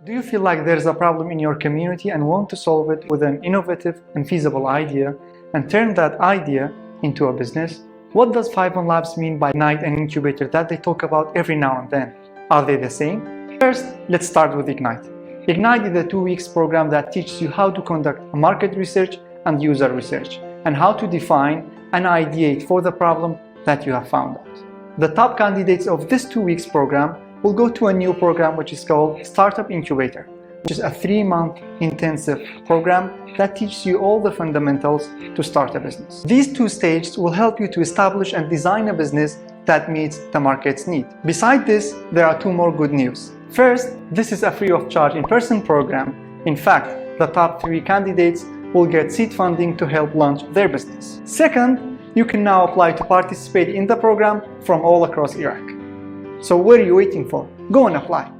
Do you feel like there's a problem in your community and want to solve it with an innovative and feasible idea and turn that idea into a business? What does 5-on Labs mean by Ignite and Incubator that they talk about every now and then? Are they the same? First, let's start with Ignite. Ignite is a 2-week program that teaches you how to conduct market research and user research, and how to define and ideate for the problem that you have found out. The top candidates of this 2-week program will go to a new program which is called Startup Incubator, which is a 3-month intensive program that teaches you all the fundamentals to start a business. These 2 stages will help you to establish and design a business that meets the market's need. Besides this, there are 2 more good news. First, this is a free of charge in-person program. In fact, the top 3 candidates will get seed funding to help launch their business. Second, you can now apply to participate in the program from all across Iraq. So what are you waiting for? Go and apply.